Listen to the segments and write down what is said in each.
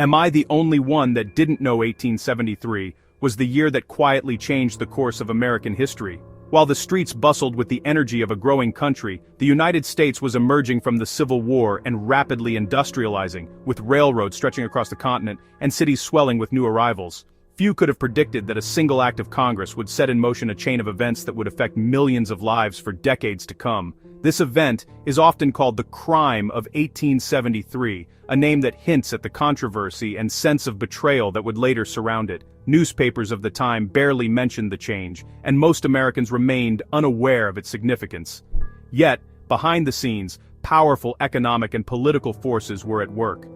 Am I the only one that didn't know 1873 was the year that quietly changed the course of American history? While the streets bustled with the energy of a growing country, the United States was emerging from the Civil War and rapidly industrializing, with railroads stretching across the continent and cities swelling with new arrivals. Few could have predicted that a single act of Congress would set in motion a chain of events that would affect millions of lives for decades to come. This event is often called the Crime of 1873, a name that hints at the controversy and sense of betrayal that would later surround it. Newspapers of the time barely mentioned the change, and most Americans remained unaware of its significance. Yet, behind the scenes, powerful economic and political forces were at work.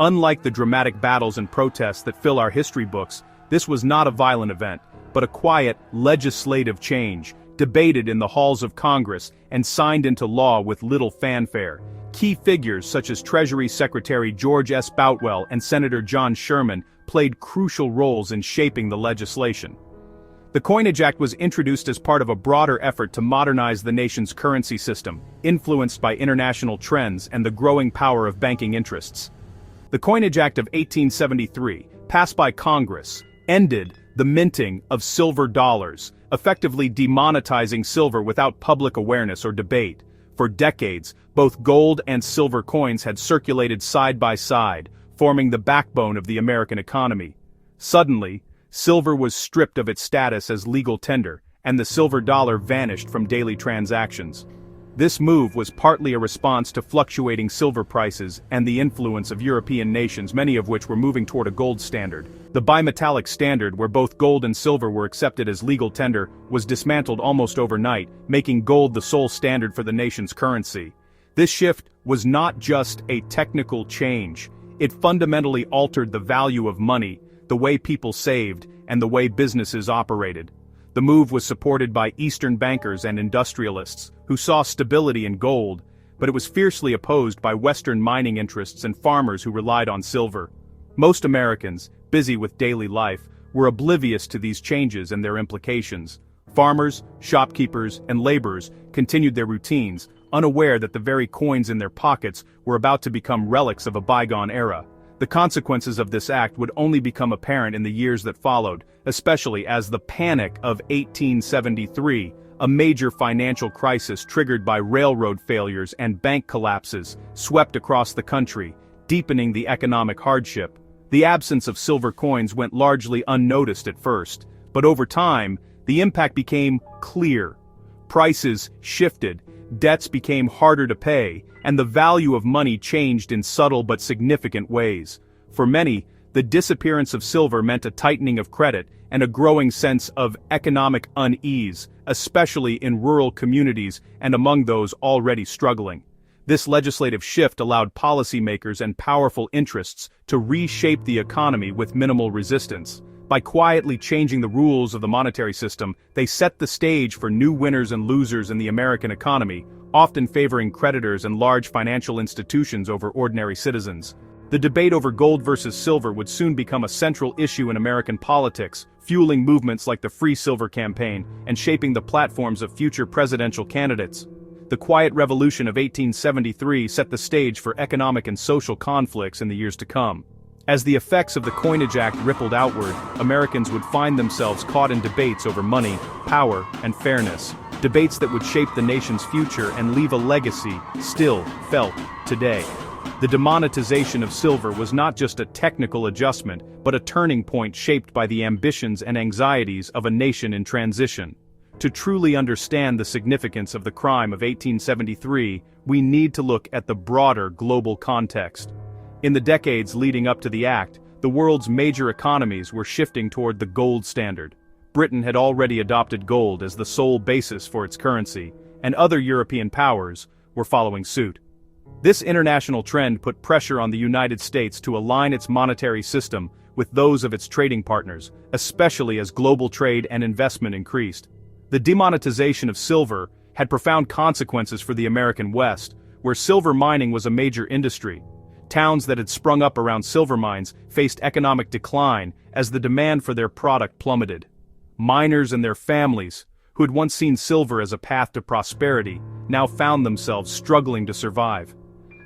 Unlike the dramatic battles and protests that fill our history books, this was not a violent event, but a quiet, legislative change, debated in the halls of Congress and signed into law with little fanfare. Key figures such as Treasury Secretary George S. Boutwell and Senator John Sherman played crucial roles in shaping the legislation. The Coinage Act was introduced as part of a broader effort to modernize the nation's currency system, influenced by international trends and the growing power of banking interests. The Coinage Act of 1873, passed by Congress, ended the minting of silver dollars, effectively demonetizing silver without public awareness or debate. For decades, both gold and silver coins had circulated side by side, forming the backbone of the American economy. Suddenly, silver was stripped of its status as legal tender, and the silver dollar vanished from daily transactions. This move was partly a response to fluctuating silver prices and the influence of European nations, many of which were moving toward a gold standard. The bimetallic standard, where both gold and silver were accepted as legal tender, was dismantled almost overnight, making gold the sole standard for the nation's currency. This shift was not just a technical change. It fundamentally altered the value of money, the way people saved, and the way businesses operated. The move was supported by Eastern bankers and industrialists, who saw stability in gold, but it was fiercely opposed by Western mining interests and farmers who relied on silver. Most Americans, busy with daily life, were oblivious to these changes and their implications. Farmers, shopkeepers, and laborers continued their routines, unaware that the very coins in their pockets were about to become relics of a bygone era. The consequences of this act would only become apparent in the years that followed, especially as the Panic of 1873, a major financial crisis triggered by railroad failures and bank collapses, swept across the country, deepening the economic hardship. The absence of silver coins went largely unnoticed at first, but over time, the impact became clear. Prices shifted, debts became harder to pay, and the value of money changed in subtle but significant ways. For many, the disappearance of silver meant a tightening of credit and a growing sense of economic unease, especially in rural communities and among those already struggling. This legislative shift allowed policymakers and powerful interests to reshape the economy with minimal resistance. By quietly changing the rules of the monetary system, they set the stage for new winners and losers in the American economy, often favoring creditors and large financial institutions over ordinary citizens. The debate over gold versus silver would soon become a central issue in American politics, fueling movements like the Free Silver Campaign and shaping the platforms of future presidential candidates. The Quiet Revolution of 1873 set the stage for economic and social conflicts in the years to come. As the effects of the Coinage Act rippled outward, Americans would find themselves caught in debates over money, power, and fairness. Debates that would shape the nation's future and leave a legacy still felt today. The demonetization of silver was not just a technical adjustment, but a turning point shaped by the ambitions and anxieties of a nation in transition. To truly understand the significance of the crime of 1873, we need to look at the broader global context. In the decades leading up to the act, the world's major economies were shifting toward the gold standard. Britain had already adopted gold as the sole basis for its currency, and other European powers were following suit. This international trend put pressure on the United States to align its monetary system with those of its trading partners, especially as global trade and investment increased. The demonetization of silver had profound consequences for the American West, where silver mining was a major industry. Towns that had sprung up around silver mines faced economic decline as the demand for their product plummeted. Miners and their families, who had once seen silver as a path to prosperity, now found themselves struggling to survive.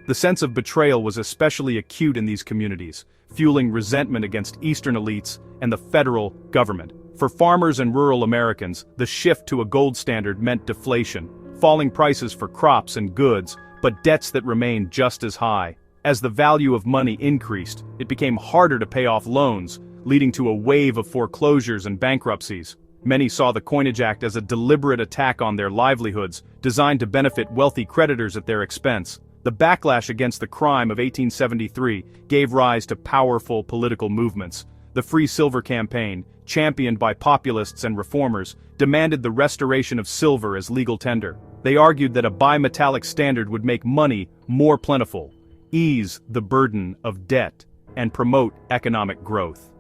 The sense of betrayal was especially acute in these communities. fueling resentment against Eastern elites and the federal government. For farmers and rural Americans, the shift to a gold standard meant deflation, falling prices for crops and goods, but debts that remained just as high. As the value of money increased, it became harder to pay off loans, leading to a wave of foreclosures and bankruptcies. Many saw the Coinage Act as a deliberate attack on their livelihoods, designed to benefit wealthy creditors at their expense. The backlash against the crime of 1873 gave rise to powerful political movements. The Free Silver Campaign, championed by populists and reformers, demanded the restoration of silver as legal tender. They argued that a bimetallic standard would make money more plentiful, ease the burden of debt, and promote economic growth.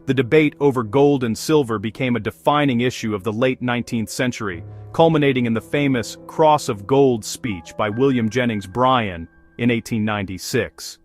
The debate over gold and silver became a defining issue of the late 19th century, culminating in the famous Cross of Gold speech by William Jennings Bryan in 1896.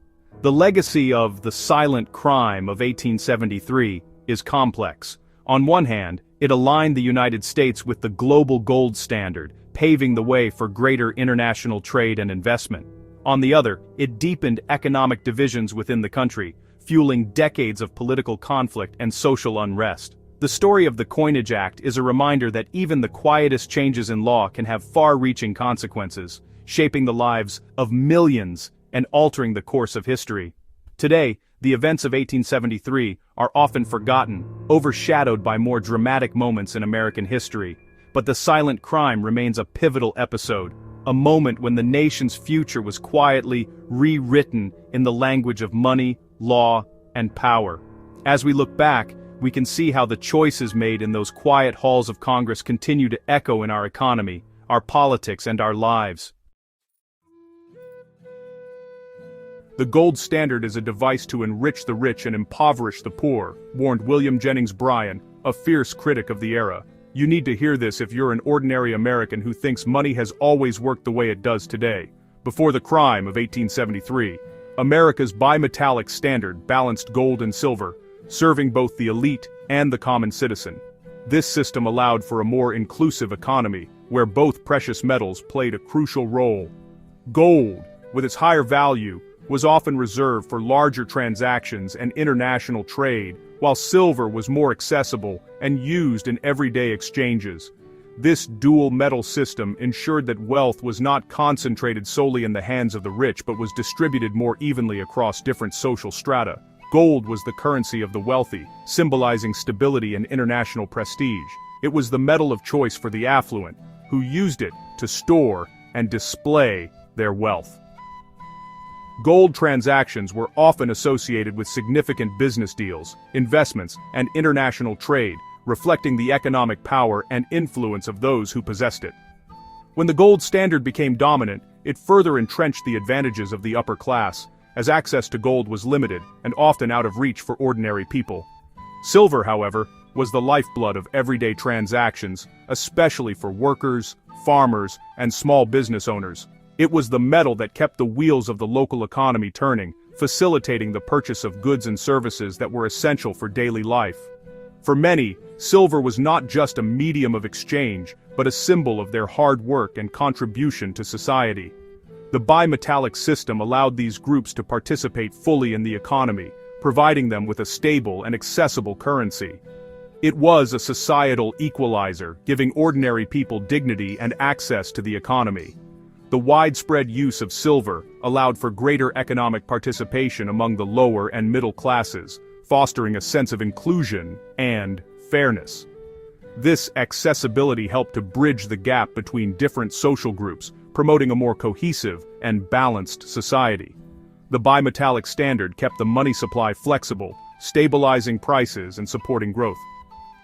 The legacy of the silent crime of 1873 is complex. On one hand, it aligned the United States with the global gold standard, paving the way for greater international trade and investment. On the other, it deepened economic divisions within the country, fueling decades of political conflict and social unrest. The story of the Coinage Act is a reminder that even the quietest changes in law can have far-reaching consequences, shaping the lives of millions and altering the course of history. Today, the events of 1873 are often forgotten, overshadowed by more dramatic moments in American history. But the silent crime remains a pivotal episode, a moment when the nation's future was quietly rewritten in the language of money, law, and power. As we look back, we can see how the choices made in those quiet halls of Congress continue to echo in our economy, our politics, and our lives. The gold standard is a device to enrich the rich and impoverish the poor, warned William Jennings Bryan, a fierce critic of the era. You need to hear this if you're an ordinary American who thinks money has always worked the way it does today. Before the crime of 1873, America's bimetallic standard balanced gold and silver, serving both the elite and the common citizen. This system allowed for a more inclusive economy, where both precious metals played a crucial role. Gold, with its higher value, was often reserved for larger transactions and international trade, while silver was more accessible and used in everyday exchanges. This dual metal system ensured that wealth was not concentrated solely in the hands of the rich but was distributed more evenly across different social strata. Gold was the currency of the wealthy, symbolizing stability and international prestige. It was the metal of choice for the affluent, who used it to store and display their wealth. Gold transactions were often associated with significant business deals, investments, and international trade, reflecting the economic power and influence of those who possessed it. When the gold standard became dominant, it further entrenched the advantages of the upper class, as access to gold was limited and often out of reach for ordinary people. Silver, however, was the lifeblood of everyday transactions, especially for workers, farmers, and small business owners. It was the metal that kept the wheels of the local economy turning, facilitating the purchase of goods and services that were essential for daily life. For many, silver was not just a medium of exchange, but a symbol of their hard work and contribution to society. The bimetallic system allowed these groups to participate fully in the economy, providing them with a stable and accessible currency. It was a societal equalizer, giving ordinary people dignity and access to the economy. The widespread use of silver allowed for greater economic participation among the lower and middle classes, fostering a sense of inclusion and fairness. This accessibility helped to bridge the gap between different social groups, promoting a more cohesive and balanced society. The bimetallic standard kept the money supply flexible, stabilizing prices and supporting growth.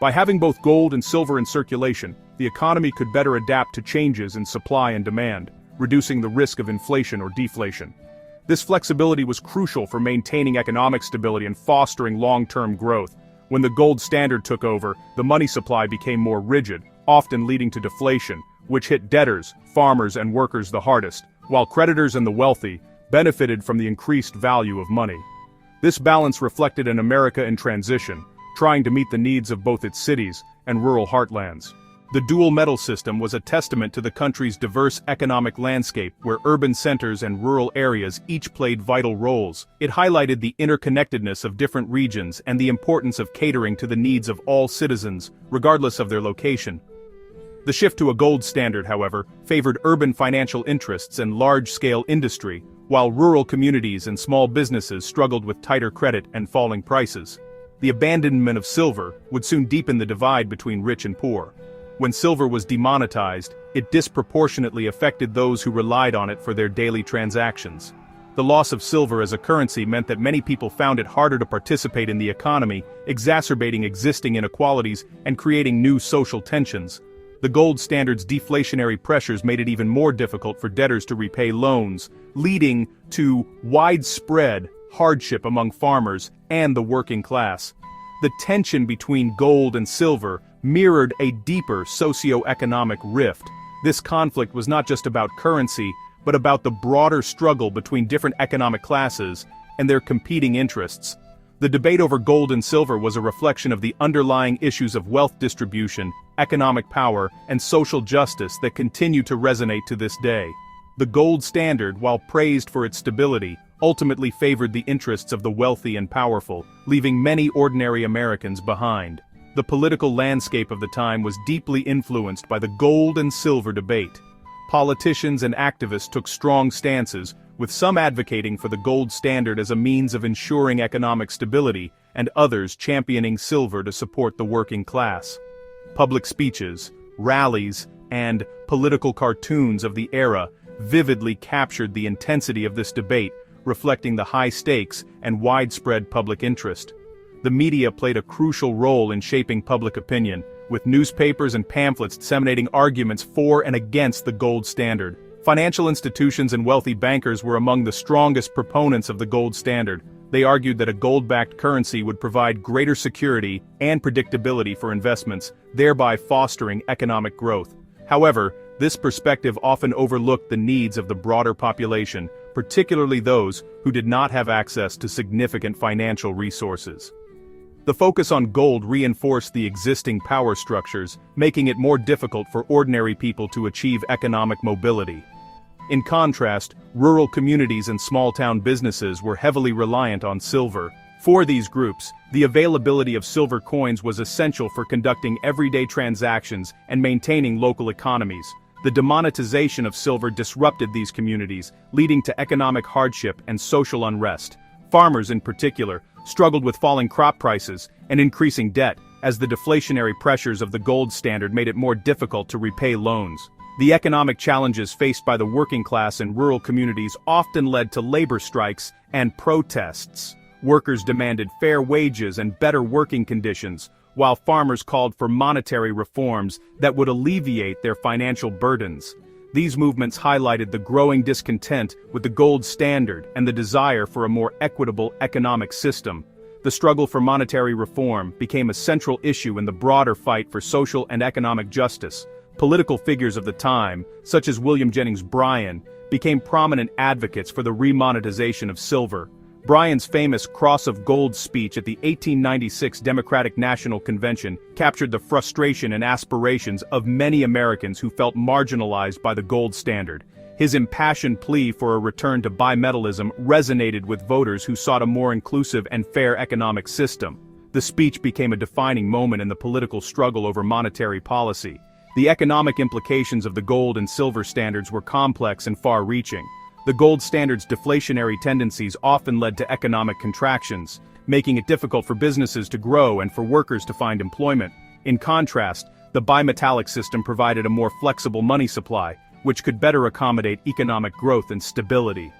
By having both gold and silver in circulation, the economy could better adapt to changes in supply and demand, reducing the risk of inflation or deflation. This flexibility was crucial for maintaining economic stability and fostering long-term growth. When the gold standard took over, the money supply became more rigid, often leading to deflation, which hit debtors, farmers, and workers the hardest, while creditors and the wealthy benefited from the increased value of money. This balance reflected an America in transition, trying to meet the needs of both its cities and rural heartlands. The dual metal system was a testament to the country's diverse economic landscape where urban centers and rural areas each played vital roles. It highlighted the interconnectedness of different regions and the importance of catering to the needs of all citizens, regardless of their location. The shift to a gold standard, however, favored urban financial interests and large-scale industry, while rural communities and small businesses struggled with tighter credit and falling prices. The abandonment of silver would soon deepen the divide between rich and poor. When silver was demonetized, it disproportionately affected those who relied on it for their daily transactions. The loss of silver as a currency meant that many people found it harder to participate in the economy, exacerbating existing inequalities and creating new social tensions. The gold standard's deflationary pressures made it even more difficult for debtors to repay loans, leading to widespread hardship among farmers and the working class. The tension between gold and silver mirrored a deeper socio-economic rift. This conflict was not just about currency, but about the broader struggle between different economic classes and their competing interests. The debate over gold and silver was a reflection of the underlying issues of wealth distribution, economic power, and social justice that continue to resonate to this day. The gold standard, while praised for its stability, ultimately favored the interests of the wealthy and powerful, leaving many ordinary Americans behind. The political landscape of the time was deeply influenced by the gold and silver debate. Politicians and activists took strong stances, with some advocating for the gold standard as a means of ensuring economic stability, and others championing silver to support the working class. Public speeches, rallies, and political cartoons of the era vividly captured the intensity of this debate, reflecting the high stakes and widespread public interest. The media played a crucial role in shaping public opinion, with newspapers and pamphlets disseminating arguments for and against the gold standard. Financial institutions and wealthy bankers were among the strongest proponents of the gold standard. They argued that a gold-backed currency would provide greater security and predictability for investments, thereby fostering economic growth. However, this perspective often overlooked the needs of the broader population, particularly those who did not have access to significant financial resources. The focus on gold reinforced the existing power structures, making it more difficult for ordinary people to achieve economic mobility. In contrast, rural communities and small-town businesses were heavily reliant on silver. For these groups, the availability of silver coins was essential for conducting everyday transactions and maintaining local economies. The demonetization of silver disrupted these communities, leading to economic hardship and social unrest. Farmers, in particular, struggled with falling crop prices and increasing debt, as the deflationary pressures of the gold standard made it more difficult to repay loans. The economic challenges faced by the working class in rural communities often led to labor strikes and protests. Workers demanded fair wages and better working conditions, while farmers called for monetary reforms that would alleviate their financial burdens. These movements highlighted the growing discontent with the gold standard and the desire for a more equitable economic system. The struggle for monetary reform became a central issue in the broader fight for social and economic justice. Political figures of the time, such as William Jennings Bryan, became prominent advocates for the remonetization of silver. Bryan's famous Cross of Gold speech at the 1896 Democratic National Convention captured the frustration and aspirations of many Americans who felt marginalized by the gold standard. His impassioned plea for a return to bimetallism resonated with voters who sought a more inclusive and fair economic system. The speech became a defining moment in the political struggle over monetary policy. The economic implications of the gold and silver standards were complex and far-reaching. The gold standard's deflationary tendencies often led to economic contractions, making it difficult for businesses to grow and for workers to find employment. In contrast, the bimetallic system provided a more flexible money supply, which could better accommodate economic growth and stability.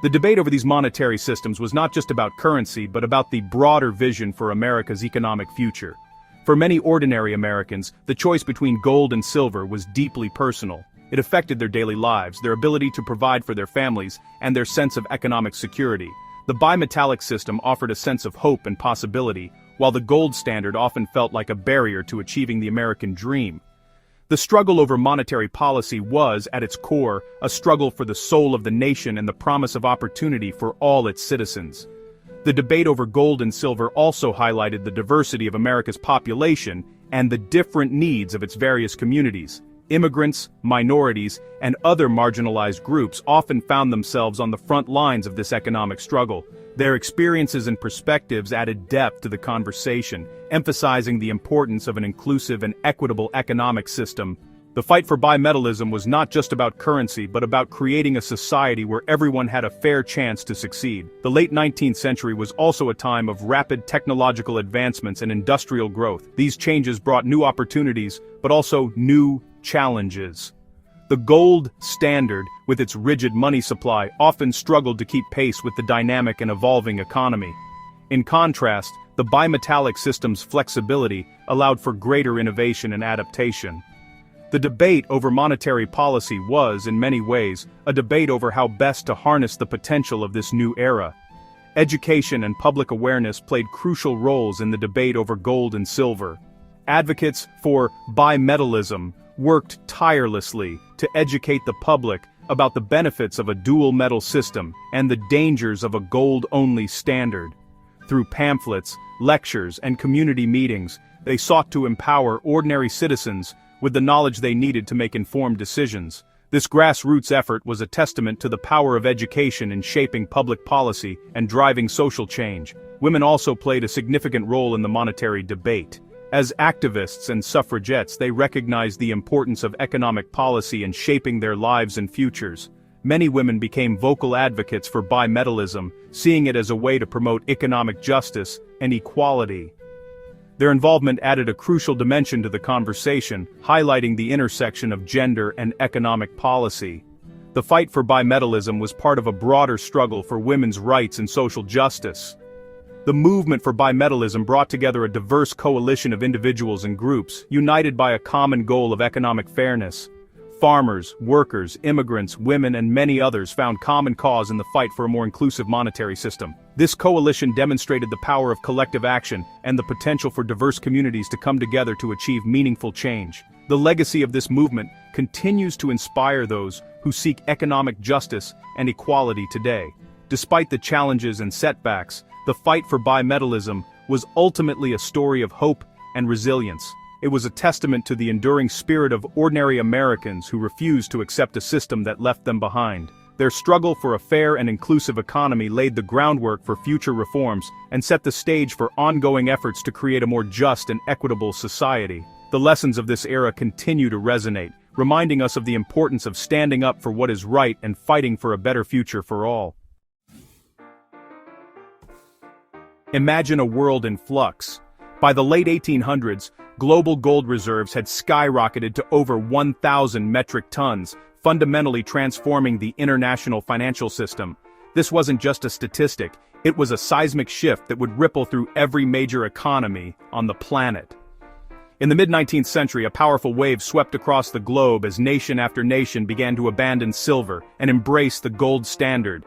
The debate over these monetary systems was not just about currency, but about the broader vision for America's economic future. For many ordinary Americans, the choice between gold and silver was deeply personal. It affected their daily lives, their ability to provide for their families, and their sense of economic security. The bimetallic system offered a sense of hope and possibility, while the gold standard often felt like a barrier to achieving the American dream. The struggle over monetary policy was, at its core, a struggle for the soul of the nation and the promise of opportunity for all its citizens. The debate over gold and silver also highlighted the diversity of America's population and the different needs of its various communities. Immigrants, minorities, and other marginalized groups often found themselves on the front lines of this economic struggle. Their experiences and perspectives added depth to the conversation, emphasizing the importance of an inclusive and equitable economic system. The fight for bimetallism was not just about currency but about creating a society where everyone had a fair chance to succeed. The late 19th century was also a time of rapid technological advancements and industrial growth. These changes brought new opportunities, but also new challenges. The gold standard, with its rigid money supply, often struggled to keep pace with the dynamic and evolving economy. In contrast, the bimetallic system's flexibility allowed for greater innovation and adaptation. The debate over monetary policy was, in many ways, a debate over how best to harness the potential of this new era. Education and public awareness played crucial roles in the debate over gold and silver. Advocates for bimetallism worked tirelessly to educate the public about the benefits of a dual metal system and the dangers of a gold-only standard. Through pamphlets, lectures, and community meetings, they sought to empower ordinary citizens with the knowledge they needed to make informed decisions. This grassroots effort was a testament to the power of education in shaping public policy and driving social change. Women also played a significant role in the monetary debate. As activists and suffragettes, they recognized the importance of economic policy in shaping their lives and futures. Many women became vocal advocates for bimetallism, seeing it as a way to promote economic justice and equality. Their involvement added a crucial dimension to the conversation, highlighting the intersection of gender and economic policy. The fight for bimetallism was part of a broader struggle for women's rights and social justice. The movement for bimetallism brought together a diverse coalition of individuals and groups, united by a common goal of economic fairness. Farmers, workers, immigrants, women, and many others found common cause in the fight for a more inclusive monetary system. This coalition demonstrated the power of collective action and the potential for diverse communities to come together to achieve meaningful change. The legacy of this movement continues to inspire those who seek economic justice and equality today. Despite the challenges and setbacks, the fight for bimetallism was ultimately a story of hope and resilience. It was a testament to the enduring spirit of ordinary Americans who refused to accept a system that left them behind. Their struggle for a fair and inclusive economy laid the groundwork for future reforms and set the stage for ongoing efforts to create a more just and equitable society. The lessons of this era continue to resonate, reminding us of the importance of standing up for what is right and fighting for a better future for all. Imagine a world in flux. By the late 1800s, global gold reserves had skyrocketed to over 1,000 metric tons, fundamentally transforming the international financial system. This wasn't just a statistic, it was a seismic shift that would ripple through every major economy on the planet. In the mid-19th century, a powerful wave swept across the globe as nation after nation began to abandon silver and embrace the gold standard.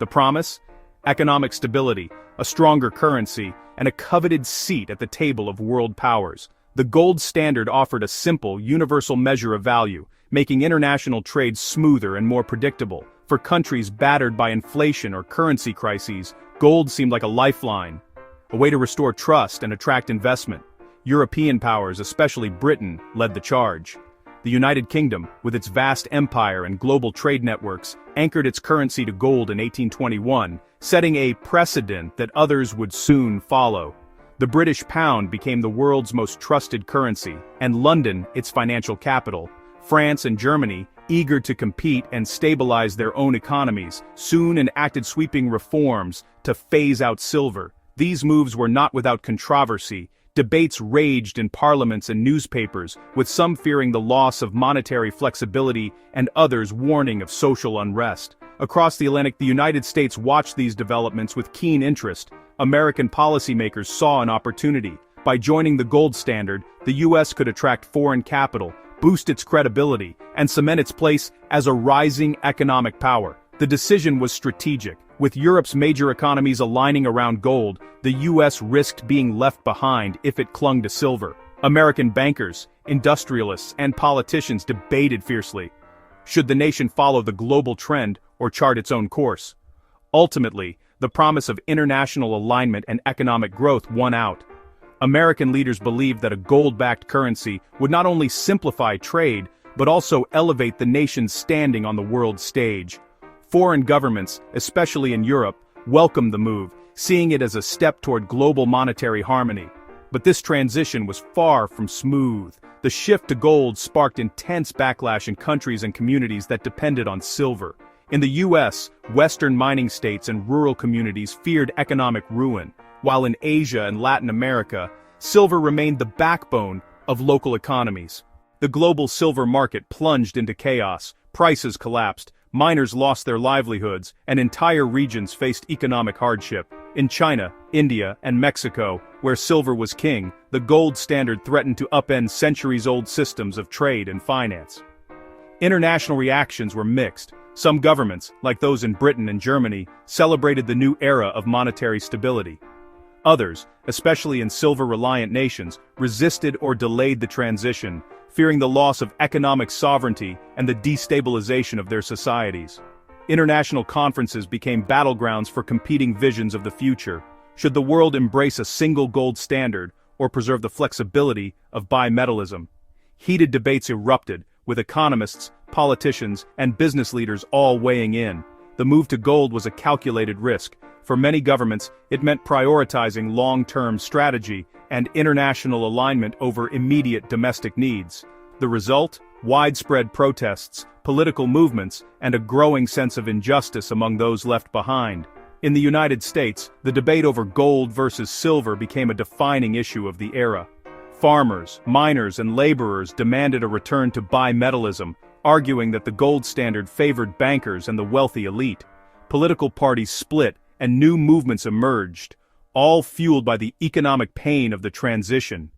The promise? Economic stability, a stronger currency, and a coveted seat at the table of world powers. The gold standard offered a simple, universal measure of value, making international trade smoother and more predictable. For countries battered by inflation or currency crises, gold seemed like a lifeline, a way to restore trust and attract investment. European powers, especially Britain, led the charge. The United Kingdom, with its vast empire and global trade networks, anchored its currency to gold in 1821, setting a precedent that others would soon follow. The British pound became the world's most trusted currency, and London its financial capital. France and Germany, eager to compete and stabilize their own economies, soon enacted sweeping reforms to phase out silver. These moves were not without controversy. Debates raged in parliaments and newspapers, with some fearing the loss of monetary flexibility and others warning of social unrest. Across the Atlantic, the United States watched these developments with keen interest. American policymakers saw an opportunity. By joining the gold standard, the U.S. could attract foreign capital, boost its credibility, and cement its place as a rising economic power. The decision was strategic. With Europe's major economies aligning around gold, the U.S. risked being left behind if it clung to silver. American bankers, industrialists, and politicians debated fiercely. Should the nation follow the global trend or chart its own course? Ultimately, the promise of international alignment and economic growth won out. American leaders believed that a gold-backed currency would not only simplify trade, but also elevate the nation's standing on the world stage. Foreign governments, especially in Europe, welcomed the move, seeing it as a step toward global monetary harmony. But this transition was far from smooth. The shift to gold sparked intense backlash in countries and communities that depended on silver. In the U.S., Western mining states and rural communities feared economic ruin, while in Asia and Latin America, silver remained the backbone of local economies. The global silver market plunged into chaos, prices collapsed, miners lost their livelihoods, and entire regions faced economic hardship. In China, India, and Mexico, where silver was king, the gold standard threatened to upend centuries-old systems of trade and finance. International reactions were mixed. Some governments, like those in Britain and Germany, celebrated the new era of monetary stability. Others, especially in silver-reliant nations, resisted or delayed the transition, fearing the loss of economic sovereignty and the destabilization of their societies. International conferences became battlegrounds for competing visions of the future. Should the world embrace a single gold standard or preserve the flexibility of bimetallism? Heated debates erupted, with economists, politicians, and business leaders all weighing in. The move to gold was a calculated risk. For many governments, it meant prioritizing long-term strategy and international alignment over immediate domestic needs. The result? Widespread protests, political movements, and a growing sense of injustice among those left behind. In the United States, the debate over gold versus silver became a defining issue of the era. Farmers, miners, and laborers demanded a return to bimetallism, arguing that the gold standard favored bankers and the wealthy elite. Political parties split, and new movements emerged, all fueled by the economic pain of the transition.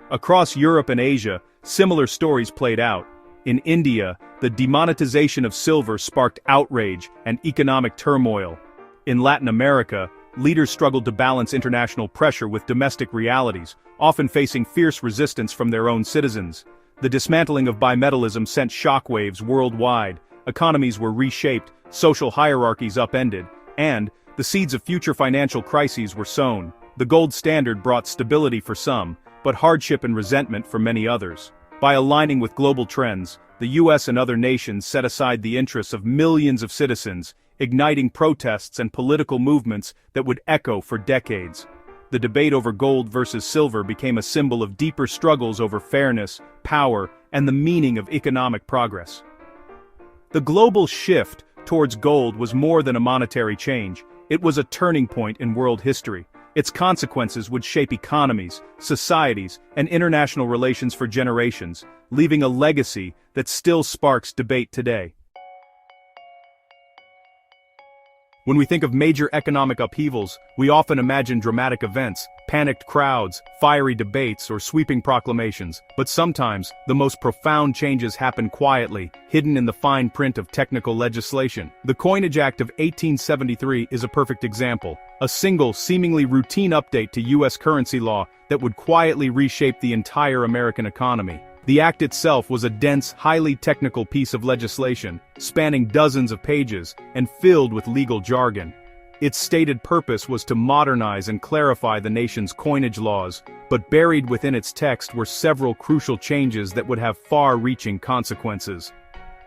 Across Europe and Asia, similar stories played out. In India, the demonetization of silver sparked outrage and economic turmoil. In Latin America, leaders struggled to balance international pressure with domestic realities, often facing fierce resistance from their own citizens. The dismantling of bimetallism sent shockwaves worldwide, economies were reshaped, social hierarchies upended, and the seeds of future financial crises were sown. The gold standard brought stability for some, but hardship and resentment for many others. By aligning with global trends, the U.S. and other nations set aside the interests of millions of citizens, igniting protests and political movements that would echo for decades. The debate over gold versus silver became a symbol of deeper struggles over fairness, power, and the meaning of economic progress. The global shift towards gold was more than a monetary change. It was a turning point in world history. Its consequences would shape economies, societies, and international relations for generations, leaving a legacy that still sparks debate today. When we think of major economic upheavals, we often imagine dramatic events, panicked crowds, fiery debates, or sweeping proclamations. But sometimes, the most profound changes happen quietly, hidden in the fine print of technical legislation. The Coinage Act of 1873 is a perfect example. A single, seemingly routine update to U.S. currency law that would quietly reshape the entire American economy. The act itself was a dense, highly technical piece of legislation, spanning dozens of pages, and filled with legal jargon. Its stated purpose was to modernize and clarify the nation's coinage laws, but buried within its text were several crucial changes that would have far-reaching consequences.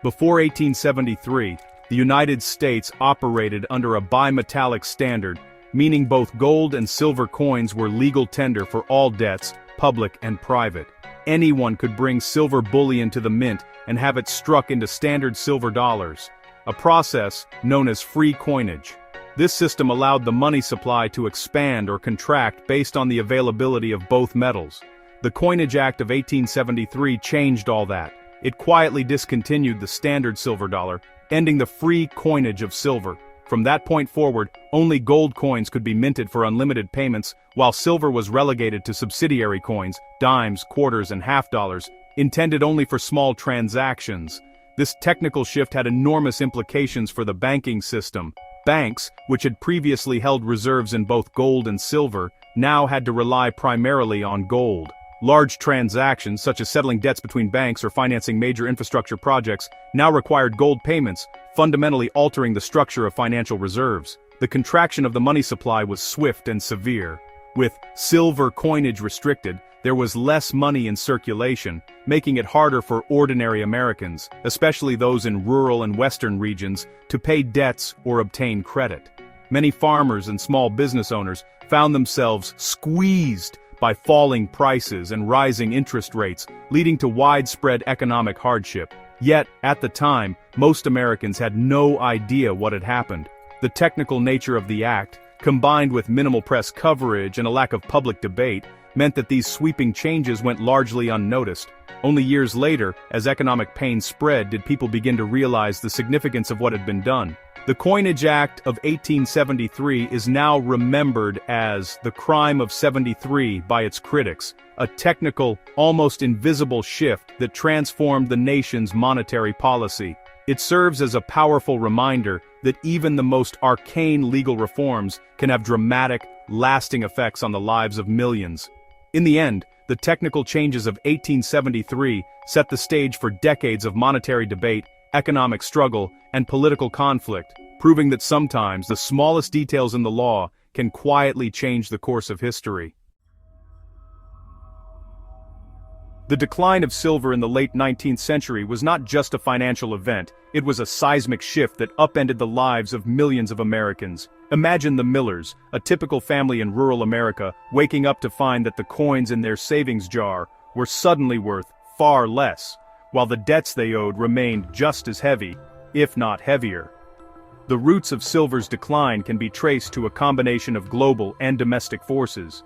Before 1873, the United States operated under a bimetallic standard, meaning both gold and silver coins were legal tender for all debts, public and private. Anyone could bring silver bullion to the mint and have it struck into standard silver dollars, a process known as free coinage. This system allowed the money supply to expand or contract based on the availability of both metals. The Coinage Act of 1873 changed all that. It quietly discontinued the standard silver dollar, ending the free coinage of silver. From that point forward, only gold coins could be minted for unlimited payments, while silver was relegated to subsidiary coins, dimes, quarters, and half dollars, intended only for small transactions. This technical shift had enormous implications for the banking system. Banks, which had previously held reserves in both gold and silver, now had to rely primarily on gold. Large transactions, such as settling debts between banks or financing major infrastructure projects, now required gold payments, fundamentally altering the structure of financial reserves. The contraction of the money supply was swift and severe. With silver coinage restricted, there was less money in circulation, making it harder for ordinary Americans, especially those in rural and western regions, to pay debts or obtain credit. Many farmers and small business owners found themselves squeezed by falling prices and rising interest rates, leading to widespread economic hardship. Yet, at the time, most Americans had no idea what had happened. The technical nature of the act, combined with minimal press coverage and a lack of public debate, meant that these sweeping changes went largely unnoticed. Only years later, as economic pain spread, did people begin to realize the significance of what had been done. The Coinage Act of 1873 is now remembered as the Crime of '73 by its critics, a technical, almost invisible shift that transformed the nation's monetary policy. It serves as a powerful reminder that even the most arcane legal reforms can have dramatic, lasting effects on the lives of millions. In the end, the technical changes of 1873 set the stage for decades of monetary debate, economic struggle, and political conflict, proving that sometimes the smallest details in the law can quietly change the course of history. The decline of silver in the late 19th century was not just a financial event, it was a seismic shift that upended the lives of millions of Americans. Imagine the Millers, a typical family in rural America, waking up to find that the coins in their savings jar were suddenly worth far less, while the debts they owed remained just as heavy, if not heavier. The roots of silver's decline can be traced to a combination of global and domestic forces.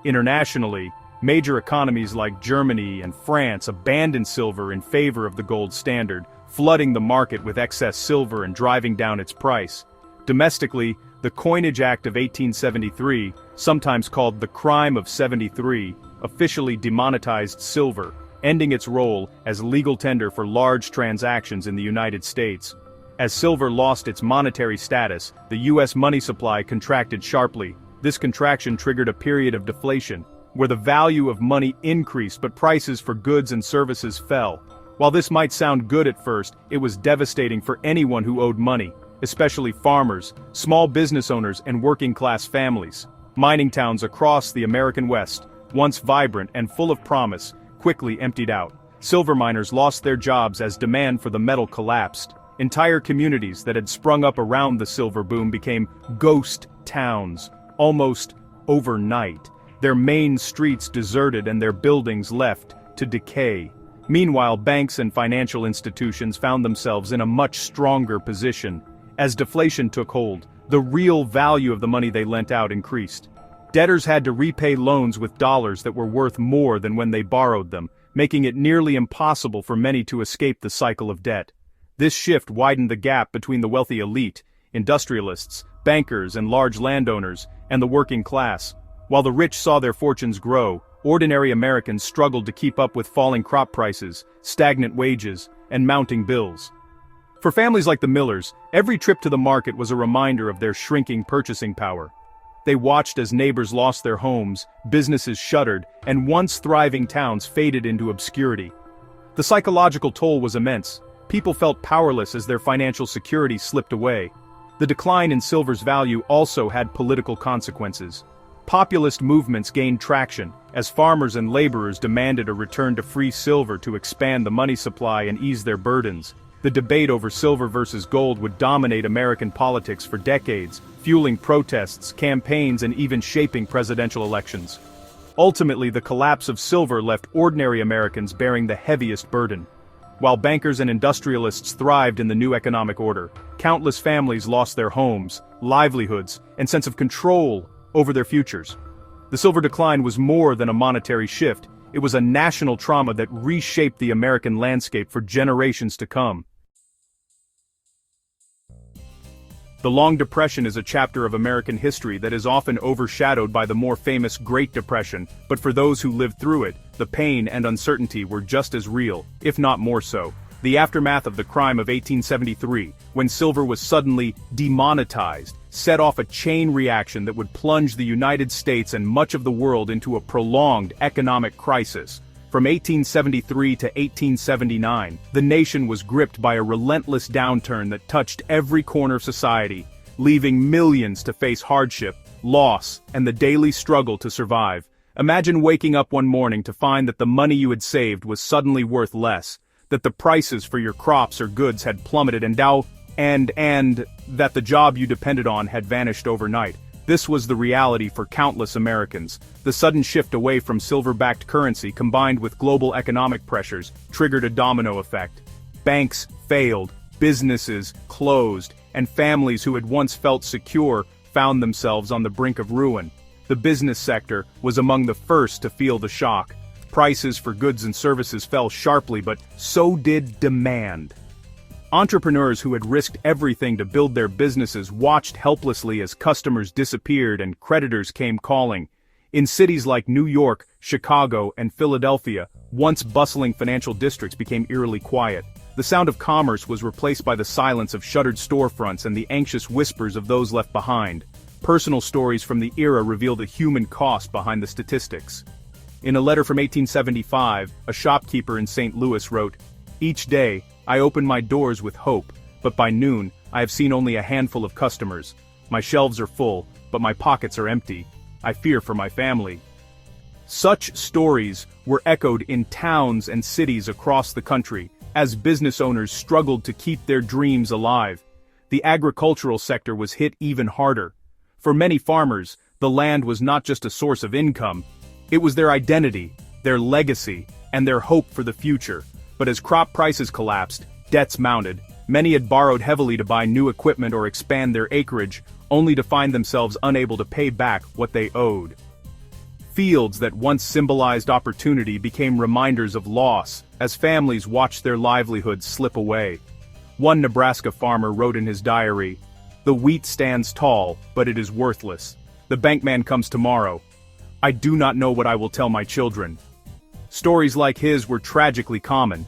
Internationally, major economies like Germany and France abandoned silver in favor of the gold standard, flooding the market with excess silver and driving down its price. Domestically, the Coinage Act of 1873, sometimes called the Crime of '73, officially demonetized silver, ending its role as legal tender for large transactions in the United States. As silver lost its monetary status, the U.S. money supply contracted sharply. This contraction triggered a period of deflation, where the value of money increased but prices for goods and services fell. While this might sound good at first, it was devastating for anyone who owed money, especially farmers, small business owners, and working-class families. Mining towns across the American West, once vibrant and full of promise, quickly emptied out. Silver miners lost their jobs as demand for the metal collapsed. Entire communities that had sprung up around the silver boom became ghost towns, almost overnight. Their main streets deserted and their buildings left to decay. Meanwhile, banks and financial institutions found themselves in a much stronger position. As deflation took hold, the real value of the money they lent out increased. Debtors had to repay loans with dollars that were worth more than when they borrowed them, making it nearly impossible for many to escape the cycle of debt. This shift widened the gap between the wealthy elite, industrialists, bankers, and large landowners, and the working class. While the rich saw their fortunes grow, ordinary Americans struggled to keep up with falling crop prices, stagnant wages, and mounting bills. For families like the Millers, every trip to the market was a reminder of their shrinking purchasing power. They watched as neighbors lost their homes, businesses shuttered, and once thriving towns faded into obscurity. The psychological toll was immense. People felt powerless as their financial security slipped away. The decline in silver's value also had political consequences. Populist movements gained traction, as farmers and laborers demanded a return to free silver to expand the money supply and ease their burdens. The debate over silver versus gold would dominate American politics for decades, fueling protests, campaigns, and even shaping presidential elections. Ultimately, the collapse of silver left ordinary Americans bearing the heaviest burden. While bankers and industrialists thrived in the new economic order, countless families lost their homes, livelihoods, and sense of control over their futures. The silver decline was more than a monetary shift, it was a national trauma that reshaped the American landscape for generations to come. The Long Depression is a chapter of American history that is often overshadowed by the more famous Great Depression, but for those who lived through it, the pain and uncertainty were just as real, if not more so. The aftermath of the crime of 1873, when silver was suddenly demonetized, set off a chain reaction that would plunge the United States and much of the world into a prolonged economic crisis. From 1873 to 1879, the nation was gripped by a relentless downturn that touched every corner of society, leaving millions to face hardship, loss, and the daily struggle to survive. Imagine waking up one morning to find that the money you had saved was suddenly worth less, that the prices for your crops or goods had plummeted and that the job you depended on had vanished overnight. This was the reality for countless Americans. The sudden shift away from silver-backed currency combined with global economic pressures triggered a domino effect. Banks failed, businesses closed, and families who had once felt secure found themselves on the brink of ruin. The business sector was among the first to feel the shock. Prices for goods and services fell sharply, but so did demand. Entrepreneurs who had risked everything to build their businesses watched helplessly as customers disappeared and creditors came calling. In cities like New York, Chicago, and Philadelphia, once bustling financial districts became eerily quiet. The sound of commerce was replaced by the silence of shuttered storefronts and the anxious whispers of those left behind. Personal stories from the era reveal the human cost behind the statistics. In a letter from 1875, a shopkeeper in St. Louis wrote, "Each day, I open my doors with hope, but by noon, I have seen only a handful of customers. My shelves are full, but my pockets are empty. I fear for my family." Such stories were echoed in towns and cities across the country, as business owners struggled to keep their dreams alive. The agricultural sector was hit even harder. For many farmers, the land was not just a source of income, it was their identity, their legacy, and their hope for the future. But as crop prices collapsed, debts mounted. Many had borrowed heavily to buy new equipment or expand their acreage, only to find themselves unable to pay back what they owed. Fields that once symbolized opportunity became reminders of loss, as families watched their livelihoods slip away. One Nebraska farmer wrote in his diary, "The wheat stands tall, but it is worthless. The bankman comes tomorrow. I do not know what I will tell my children." Stories like his were tragically common.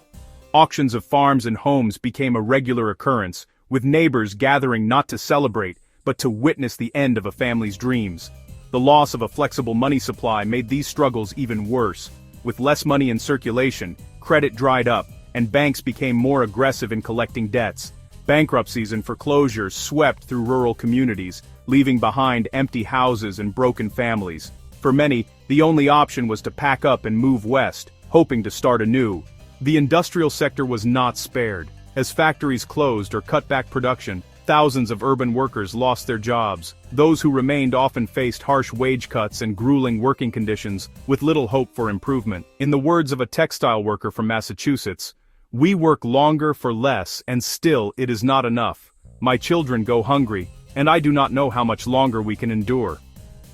Auctions of farms and homes became a regular occurrence, with neighbors gathering not to celebrate, but to witness the end of a family's dreams. The loss of a flexible money supply made these struggles even worse. With less money in circulation, credit dried up, and banks became more aggressive in collecting debts. Bankruptcies and foreclosures swept through rural communities, leaving behind empty houses and broken families. For many, the only option was to pack up and move west, hoping to start anew. The industrial sector was not spared. As factories closed or cut back production, thousands of urban workers lost their jobs. Those who remained often faced harsh wage cuts and grueling working conditions, with little hope for improvement. In the words of a textile worker from Massachusetts, "We work longer for less, and still it is not enough. My children go hungry, and I do not know how much longer we can endure."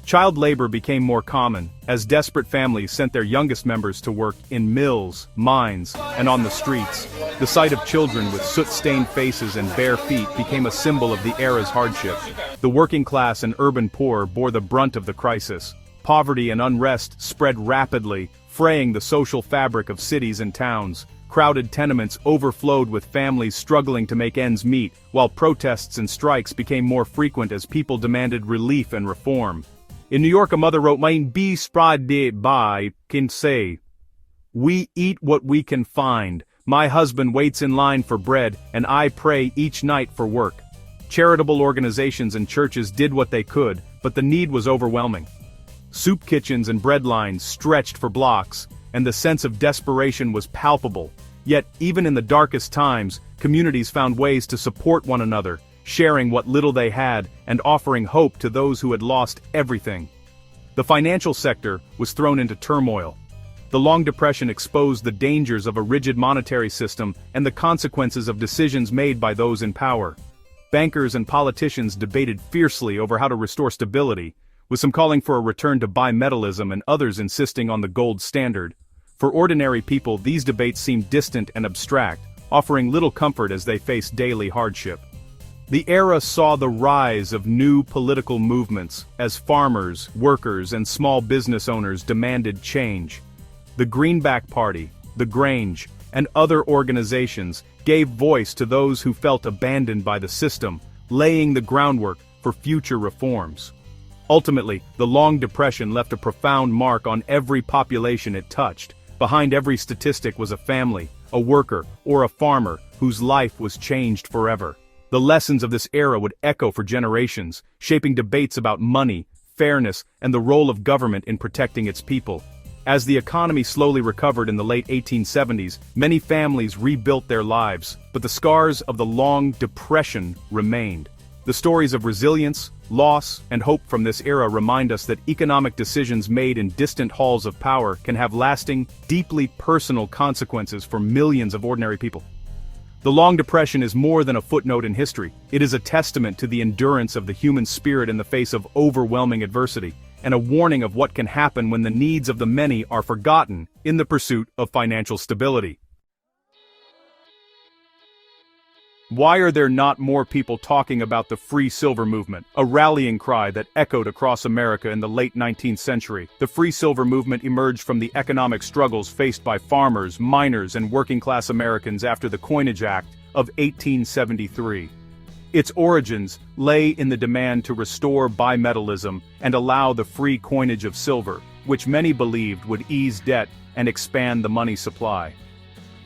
Child labor became more common, as desperate families sent their youngest members to work in mills, mines, and on the streets. The sight of children with soot-stained faces and bare feet became a symbol of the era's hardship. The working class and urban poor bore the brunt of the crisis. Poverty and unrest spread rapidly, fraying the social fabric of cities and towns. Crowded tenements overflowed with families struggling to make ends meet, while protests and strikes became more frequent as people demanded relief and reform. In New York, a mother wrote, "Mein be sprade by can say, we eat what we can find. My husband waits in line for bread, and I pray each night for work." Charitable organizations and churches did what they could, but the need was overwhelming. Soup kitchens and bread lines stretched for blocks, and the sense of desperation was palpable. Yet, even in the darkest times, communities found ways to support one another, sharing what little they had and offering hope to those who had lost everything. The financial sector was thrown into turmoil. The Long Depression exposed the dangers of a rigid monetary system and the consequences of decisions made by those in power. Bankers and politicians debated fiercely over how to restore stability, with some calling for a return to bimetallism and others insisting on the gold standard. For ordinary people, these debates seemed distant and abstract, offering little comfort as they faced daily hardship. The era saw the rise of new political movements, as farmers, workers, and small business owners demanded change. The Greenback Party, the Grange, and other organizations gave voice to those who felt abandoned by the system, laying the groundwork for future reforms. Ultimately, the Long Depression left a profound mark on every population it touched. Behind every statistic was a family, a worker, or a farmer whose life was changed forever. The lessons of this era would echo for generations, shaping debates about money, fairness, and the role of government in protecting its people. As the economy slowly recovered in the late 1870s, many families rebuilt their lives, but the scars of the long depression remained. The stories of resilience, loss, and hope from this era remind us that economic decisions made in distant halls of power can have lasting, deeply personal consequences for millions of ordinary people. The Long Depression is more than a footnote in history. It is a testament to the endurance of the human spirit in the face of overwhelming adversity, and a warning of what can happen when the needs of the many are forgotten in the pursuit of financial stability. Why are there not more people talking about the free silver movement, a rallying cry that echoed across America in the late 19th century? The free silver movement emerged from the economic struggles faced by farmers, miners, and working-class Americans after the Coinage Act of 1873. Its origins lay in the demand to restore bimetallism and allow the free coinage of silver, which many believed would ease debt and expand the money supply.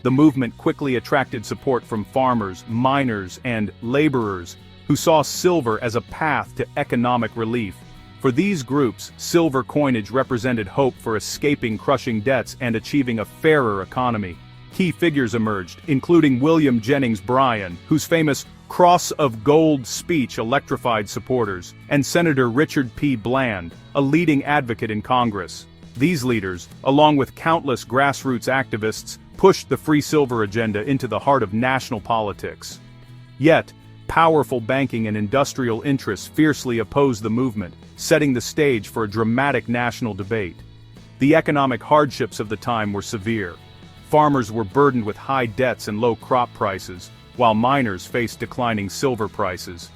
The movement quickly attracted support from farmers, miners, and laborers, who saw silver as a path to economic relief. For these groups, silver coinage represented hope for escaping crushing debts and achieving a fairer economy. Key figures emerged, including William Jennings Bryan, whose famous Cross of Gold speech electrified supporters, and Senator Richard P. Bland, a leading advocate in Congress. These leaders, along with countless grassroots activists, pushed the free silver agenda into the heart of national politics. Yet, powerful banking and industrial interests fiercely opposed the movement, setting the stage for a dramatic national debate. The economic hardships of the time were severe. Farmers were burdened with high debts and low crop prices, while miners faced declining silver prices.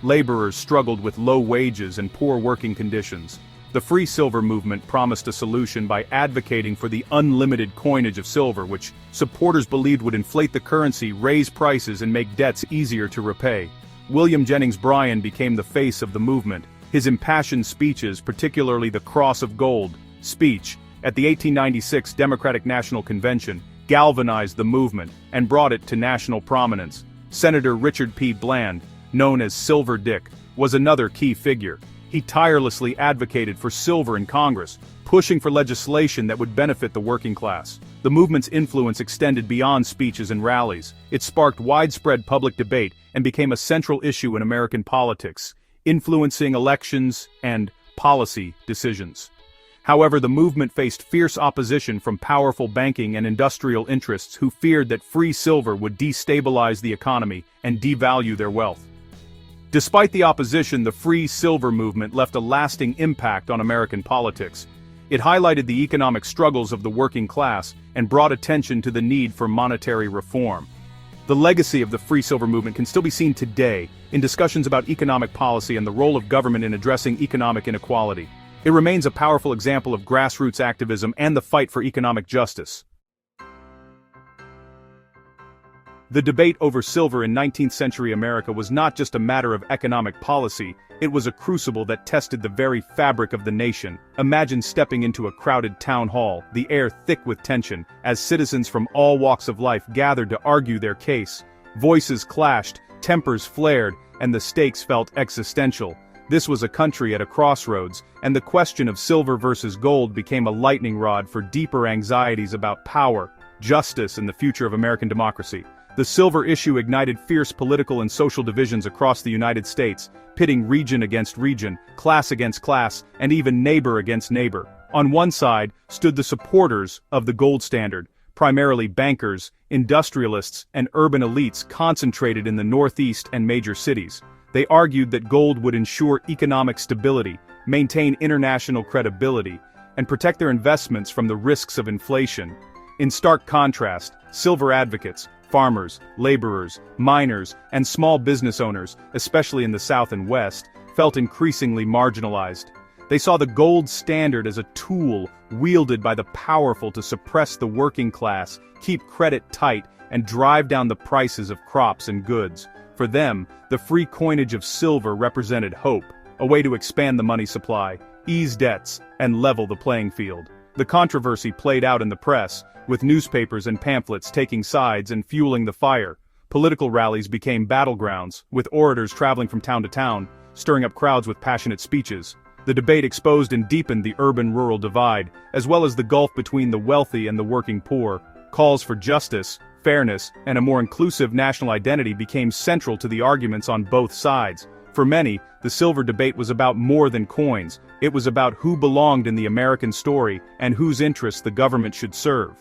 Laborers struggled with low wages and poor working conditions. The free silver movement promised a solution by advocating for the unlimited coinage of silver, which supporters believed would inflate the currency, raise prices, and make debts easier to repay. William Jennings Bryan became the face of the movement. His impassioned speeches, particularly the Cross of Gold speech at the 1896 Democratic National Convention, galvanized the movement and brought it to national prominence. Senator Richard P. Bland, known as Silver Dick, was another key figure. He tirelessly advocated for silver in Congress, pushing for legislation that would benefit the working class. The movement's influence extended beyond speeches and rallies. It sparked widespread public debate and became a central issue in American politics, influencing elections and policy decisions. However, the movement faced fierce opposition from powerful banking and industrial interests who feared that free silver would destabilize the economy and devalue their wealth. Despite the opposition, the free silver movement left a lasting impact on American politics. It highlighted the economic struggles of the working class and brought attention to the need for monetary reform. The legacy of the free silver movement can still be seen today in discussions about economic policy and the role of government in addressing economic inequality. It remains a powerful example of grassroots activism and the fight for economic justice. The debate over silver in 19th century America was not just a matter of economic policy, it was a crucible that tested the very fabric of the nation. Imagine stepping into a crowded town hall, the air thick with tension, as citizens from all walks of life gathered to argue their case. Voices clashed, tempers flared, and the stakes felt existential. This was a country at a crossroads, and the question of silver versus gold became a lightning rod for deeper anxieties about power, justice, and the future of American democracy. The silver issue ignited fierce political and social divisions across the United States, pitting region against region, class against class, and even neighbor against neighbor. On one side stood the supporters of the gold standard, primarily bankers, industrialists, and urban elites concentrated in the Northeast and major cities. They argued that gold would ensure economic stability, maintain international credibility, and protect their investments from the risks of inflation. In stark contrast, silver advocates, farmers, laborers, miners, and small business owners, especially in the South and West, felt increasingly marginalized. They saw the gold standard as a tool wielded by the powerful to suppress the working class, keep credit tight, and drive down the prices of crops and goods. For them, the free coinage of silver represented hope, a way to expand the money supply, ease debts, and level the playing field. The controversy played out in the press, with newspapers and pamphlets taking sides and fueling the fire. Political rallies became battlegrounds, with orators traveling from town to town, stirring up crowds with passionate speeches. The debate exposed and deepened the urban-rural divide, as well as the gulf between the wealthy and the working poor. Calls for justice, fairness, and a more inclusive national identity became central to the arguments on both sides. For many, the silver debate was about more than coins. It was about who belonged in the American story and whose interests the government should serve.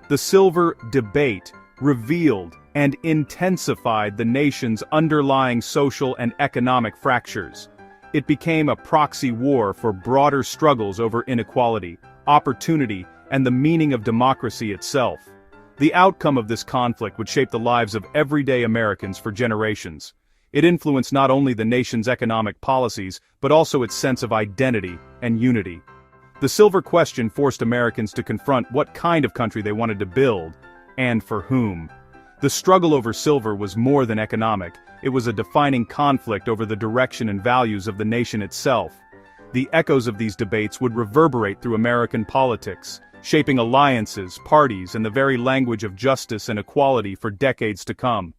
The silver debate revealed and intensified the nation's underlying social and economic fractures. It became a proxy war for broader struggles over inequality, opportunity, and the meaning of democracy itself. The outcome of this conflict would shape the lives of everyday Americans for generations. It influenced not only the nation's economic policies, but also its sense of identity and unity. The silver question forced Americans to confront what kind of country they wanted to build, and for whom. The struggle over silver was more than economic. It was a defining conflict over the direction and values of the nation itself. The echoes of these debates would reverberate through American politics, shaping alliances, parties, and the very language of justice and equality for decades to come.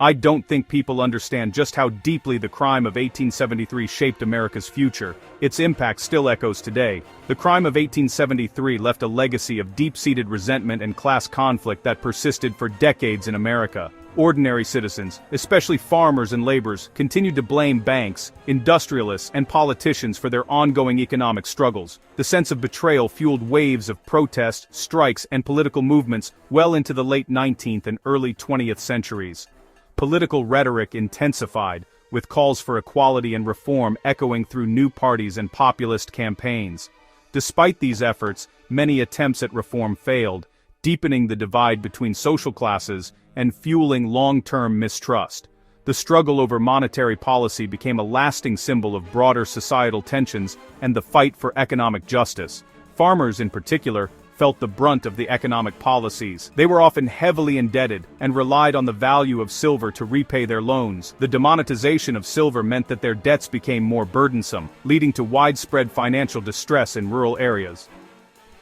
I don't think people understand just how deeply the crime of 1873 shaped America's future. Its impact still echoes today. The crime of 1873 left a legacy of deep-seated resentment and class conflict that persisted for decades in America. Ordinary citizens, especially farmers and laborers, continued to blame banks, industrialists, and politicians for their ongoing economic struggles. The sense of betrayal fueled waves of protest, strikes, and political movements well into the late 19th and early 20th centuries. Political rhetoric intensified, with calls for equality and reform echoing through new parties and populist campaigns. Despite these efforts, many attempts at reform failed, deepening the divide between social classes and fueling long-term mistrust. The struggle over monetary policy became a lasting symbol of broader societal tensions and the fight for economic justice. Farmers, in particular, felt the brunt of the economic policies. They were often heavily indebted and relied on the value of silver to repay their loans. The demonetization of silver meant that their debts became more burdensome, leading to widespread financial distress in rural areas.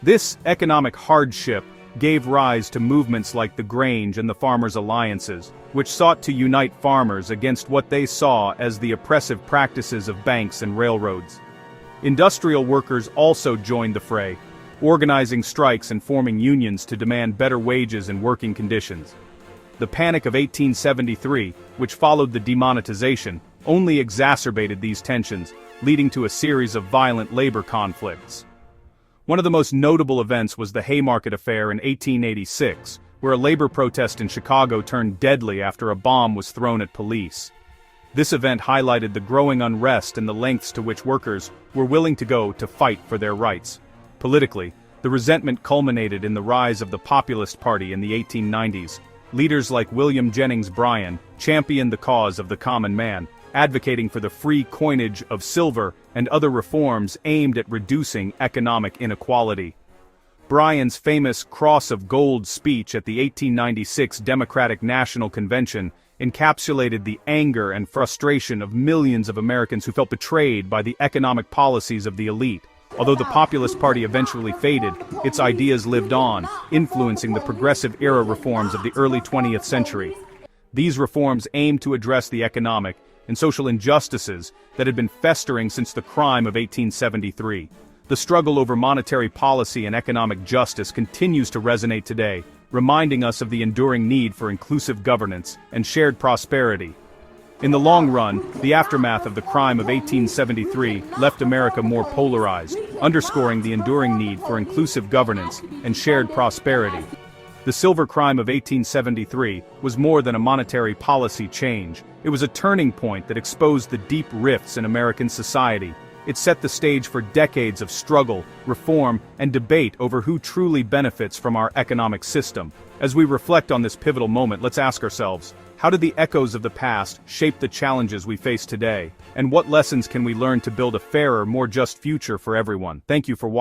This economic hardship gave rise to movements like the Grange and the Farmers' Alliances, which sought to unite farmers against what they saw as the oppressive practices of banks and railroads. Industrial workers also joined the fray, organizing strikes and forming unions to demand better wages and working conditions. The Panic of 1873, which followed the demonetization, only exacerbated these tensions, leading to a series of violent labor conflicts. One of the most notable events was the Haymarket Affair in 1886, where a labor protest in Chicago turned deadly after a bomb was thrown at police. This event highlighted the growing unrest and the lengths to which workers were willing to go to fight for their rights. Politically, the resentment culminated in the rise of the Populist Party in the 1890s. Leaders like William Jennings Bryan championed the cause of the common man, advocating for the free coinage of silver and other reforms aimed at reducing economic inequality. Bryan's famous Cross of Gold speech at the 1896 Democratic National Convention encapsulated the anger and frustration of millions of Americans who felt betrayed by the economic policies of the elite. Although the Populist Party eventually faded, its ideas lived on, influencing the progressive-era reforms of the early 20th century. These reforms aimed to address the economic and social injustices that had been festering since the crime of 1873. The struggle over monetary policy and economic justice continues to resonate today, reminding us of the enduring need for inclusive governance and shared prosperity. In the long run, the aftermath of the crime of 1873 left America more polarized, underscoring the enduring need for inclusive governance and shared prosperity. The silver crime of 1873 was more than a monetary policy change. It was a turning point that exposed the deep rifts in American society. It set the stage for decades of struggle, reform, and debate over who truly benefits from our economic system. As we reflect on this pivotal moment, let's ask ourselves, how did the echoes of the past shape the challenges we face today? And what lessons can we learn to build a fairer, more just future for everyone? Thank you for watching.